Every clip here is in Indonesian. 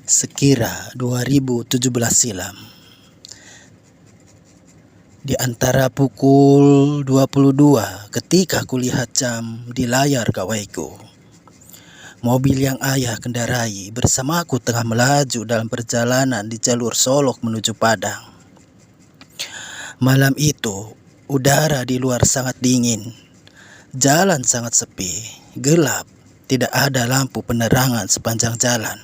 Sekira 2017 silam, di antara pukul 22 ketika kulihat jam di layar gawaiku, mobil yang ayah kendarai bersamaku tengah melaju dalam perjalanan di jalur Solok menuju Padang. Malam itu, udara di luar sangat dingin, jalan sangat sepi, gelap, tidak ada lampu penerangan sepanjang jalan.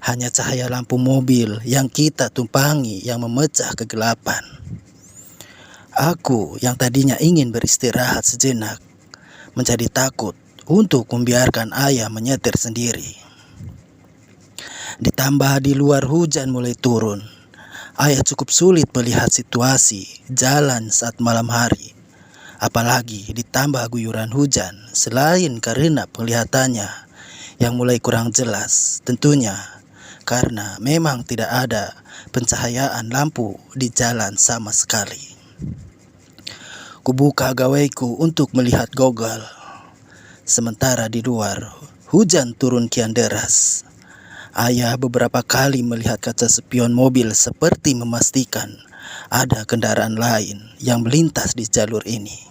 Hanya cahaya lampu mobil yang kita tumpangi yang memecah kegelapan. Aku yang tadinya ingin beristirahat sejenak menjadi takut untuk membiarkan ayah menyetir sendiri. Ditambah di luar hujan mulai turun, ayah cukup sulit melihat situasi jalan saat malam hari. Apalagi ditambah guyuran hujan, selain karena penglihatannya yang mulai kurang jelas, tentunya karena memang tidak ada pencahayaan lampu di jalan sama sekali. Kubuka gawaiku untuk melihat Google. Sementara di luar, hujan turun kian deras. Ayah beberapa kali melihat kaca spion mobil seperti memastikan ada kendaraan lain yang melintas di jalur ini.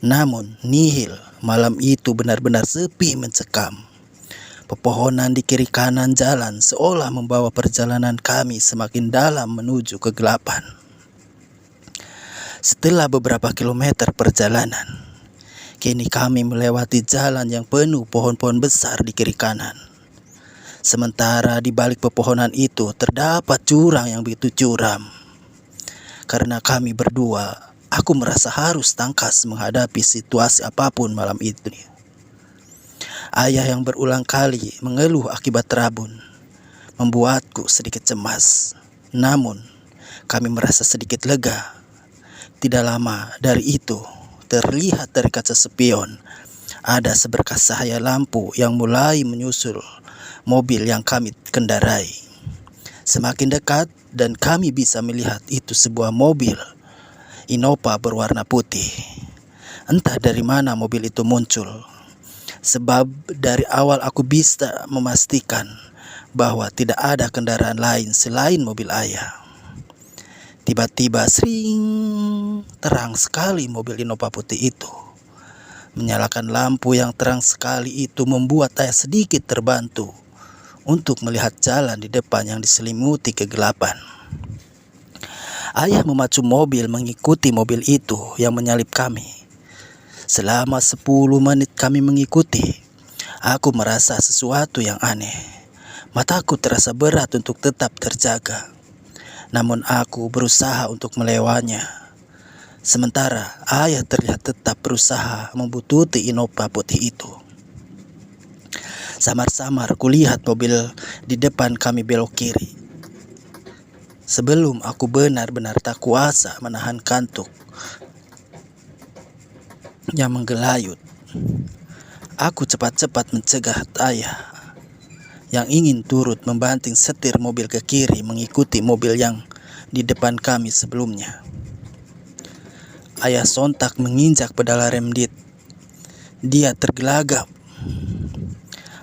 Namun, nihil, malam itu benar-benar sepi mencekam. Pepohonan di kiri kanan jalan seolah membawa perjalanan kami semakin dalam menuju kegelapan. Setelah beberapa kilometer perjalanan, kini kami melewati jalan yang penuh pohon-pohon besar di kiri kanan. Sementara di balik pepohonan itu terdapat jurang yang begitu curam. Karena kami berdua, aku merasa harus tangkas menghadapi situasi apapun malam itu. Ayah yang berulang kali mengeluh akibat rabun membuatku sedikit cemas. Namun, kami merasa sedikit lega. Tidak lama dari itu, terlihat dari kaca spion ada seberkas cahaya lampu yang mulai menyusul mobil yang kami kendarai. Semakin dekat dan kami bisa melihat itu sebuah mobil Innova berwarna putih. Entah dari mana mobil itu muncul. Sebab dari awal aku bisa memastikan bahwa tidak ada kendaraan lain selain mobil ayah. Tiba-tiba sering terang sekali mobil Innova putih itu. Menyalakan lampu yang terang sekali itu membuat ayah sedikit terbantu untuk melihat jalan di depan yang diselimuti kegelapan. Ayah memacu mobil mengikuti mobil itu yang menyalip kami. Selama 10 menit kami mengikuti, aku merasa sesuatu yang aneh. Mataku terasa berat untuk tetap terjaga. Namun aku berusaha untuk melewanya. Sementara ayah terlihat tetap berusaha membututi Innova putih itu. Samar-samar kulihat mobil di depan kami belok kiri. Sebelum aku benar-benar tak kuasa menahan kantuk yang menggelayut, aku cepat-cepat mencegah ayah yang ingin turut membanting setir mobil ke kiri mengikuti mobil yang di depan kami sebelumnya. Ayah sontak menginjak pedal rem dit. Dia tergelagap.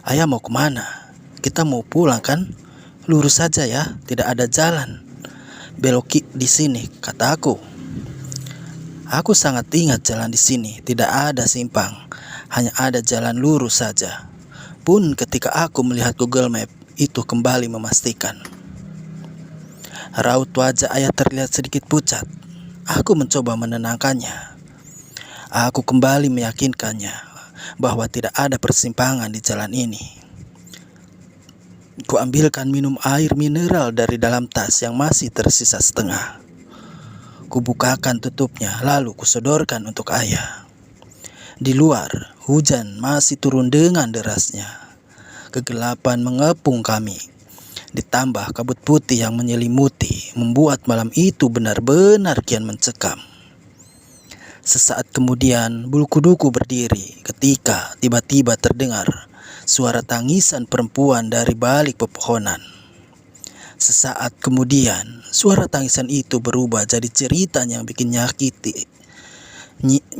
Ayah mau kemana? Kita mau pulang kan? Lurus saja ya, tidak ada jalan. Belok di sini, kataku. Aku sangat ingat jalan di sini, tidak ada simpang, hanya ada jalan lurus saja. Pun ketika aku melihat Google Map, itu kembali memastikan. Raut wajah ayah terlihat sedikit pucat. Aku mencoba menenangkannya. Aku kembali meyakinkannya bahwa tidak ada persimpangan di jalan ini. Kuambilkan minum air mineral dari dalam tas yang masih tersisa setengah. Kubukakan tutupnya lalu kusodorkan untuk ayah. Di luar, hujan masih turun dengan derasnya. Kegelapan mengepung kami. Ditambah kabut putih yang menyelimuti membuat malam itu benar-benar kian mencekam. Sesaat kemudian bulu kuduku berdiri ketika tiba-tiba terdengar suara tangisan perempuan dari balik pepohonan. Sesaat kemudian suara tangisan itu berubah jadi cerita yang bikin nyakiti.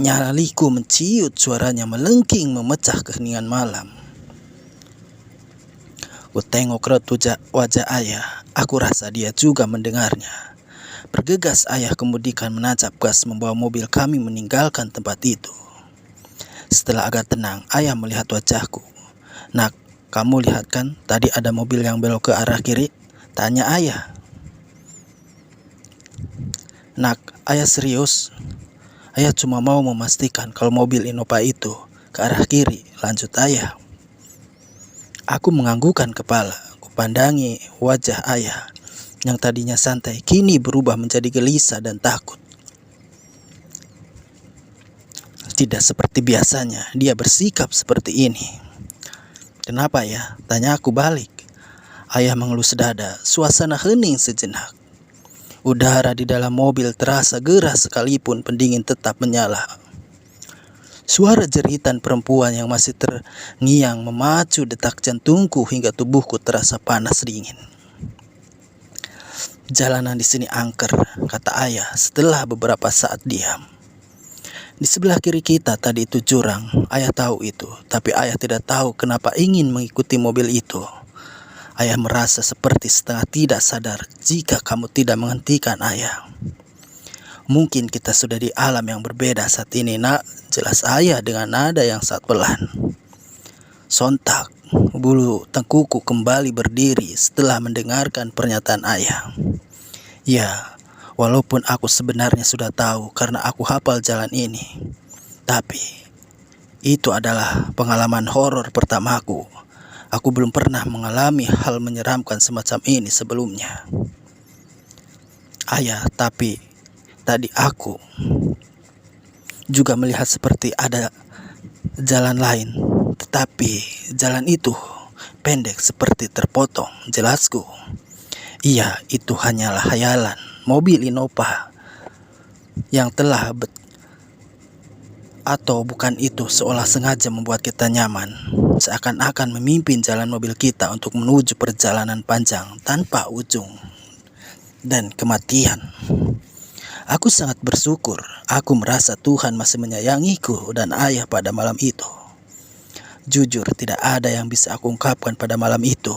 Nyaliku menciut suaranya melengking memecah keheningan malam. Kutengok raut wajah ayah. Aku rasa dia juga mendengarnya. Bergegas ayah kemudian menancap gas membawa mobil kami meninggalkan tempat itu. Setelah agak tenang, ayah melihat wajahku. "Nak, kamu lihat kan tadi ada mobil yang belok ke arah kiri?" tanya ayah. "Nak, ayah serius. Ayah cuma mau memastikan kalau mobil Innova itu ke arah kiri," lanjut ayah. Aku menganggukkan kepala. Kupandangi wajah ayah yang tadinya santai kini berubah menjadi gelisah dan takut. Tidak seperti biasanya dia bersikap seperti ini. "Kenapa ya?" tanya aku balik. Ayah mengelus dada. Suasana hening sejenak. Udara di dalam mobil terasa gerah sekalipun pendingin tetap menyala. Suara jeritan perempuan yang masih terngiang memacu detak jantungku hingga tubuhku terasa panas dingin. "Jalanan di sini angker," kata ayah setelah beberapa saat diam. "Di sebelah kiri kita tadi itu jurang. Ayah tahu itu, tapi ayah tidak tahu kenapa ingin mengikuti mobil itu. Ayah merasa seperti setengah tidak sadar jika kamu tidak menghentikan ayah." "Mungkin kita sudah di alam yang berbeda saat ini, nak," jelas ayah dengan nada yang sangat pelan. Sontak, bulu tengkukku kembali berdiri setelah mendengarkan pernyataan ayah. Ya, walaupun aku sebenarnya sudah tahu karena aku hafal jalan ini, tapi itu adalah pengalaman horor pertamaku. Aku belum pernah mengalami hal menyeramkan semacam ini sebelumnya. Ayah, tapi tadi aku juga melihat seperti ada jalan lain, tetapi jalan itu pendek seperti terpotong, jelasku. Iya, itu hanyalah khayalan mobil Innova yang telah atau bukan itu seolah sengaja membuat kita nyaman, seakan-akan memimpin jalan mobil kita untuk menuju perjalanan panjang tanpa ujung dan kematian. Aku sangat bersyukur. Aku merasa Tuhan masih menyayangiku dan ayah pada malam itu. Jujur, tidak ada yang bisa aku ungkapkan pada malam itu.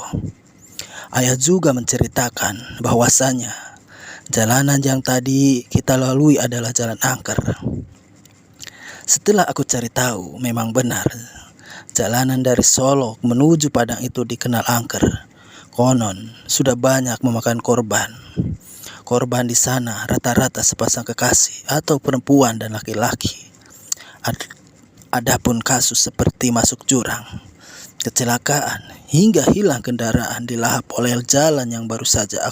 Ayah juga menceritakan bahwasanya jalanan yang tadi kita lalui adalah jalan angker. Setelah aku cari tahu, memang benar. Jalanan dari Solo menuju Padang itu dikenal angker. Konon sudah banyak memakan korban. Korban di sana rata-rata sepasang kekasih atau perempuan dan laki-laki. Adapun kasus seperti masuk jurang, kecelakaan, hingga hilang kendaraan dilahap oleh jalan yang baru saja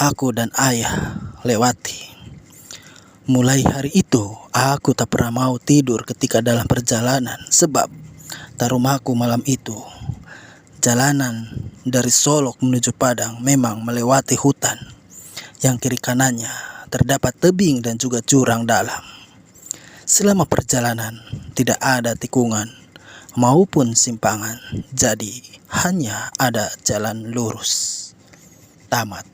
aku dan ayah lewati. Mulai hari itu, aku tak pernah mau tidur ketika dalam perjalanan sebab tak rumahku malam itu. Jalanan dari Solo menuju Padang memang melewati hutan yang kiri kanannya terdapat tebing dan juga jurang dalam. Selama perjalanan tidak ada tikungan maupun simpangan, jadi hanya ada jalan lurus. Tamat.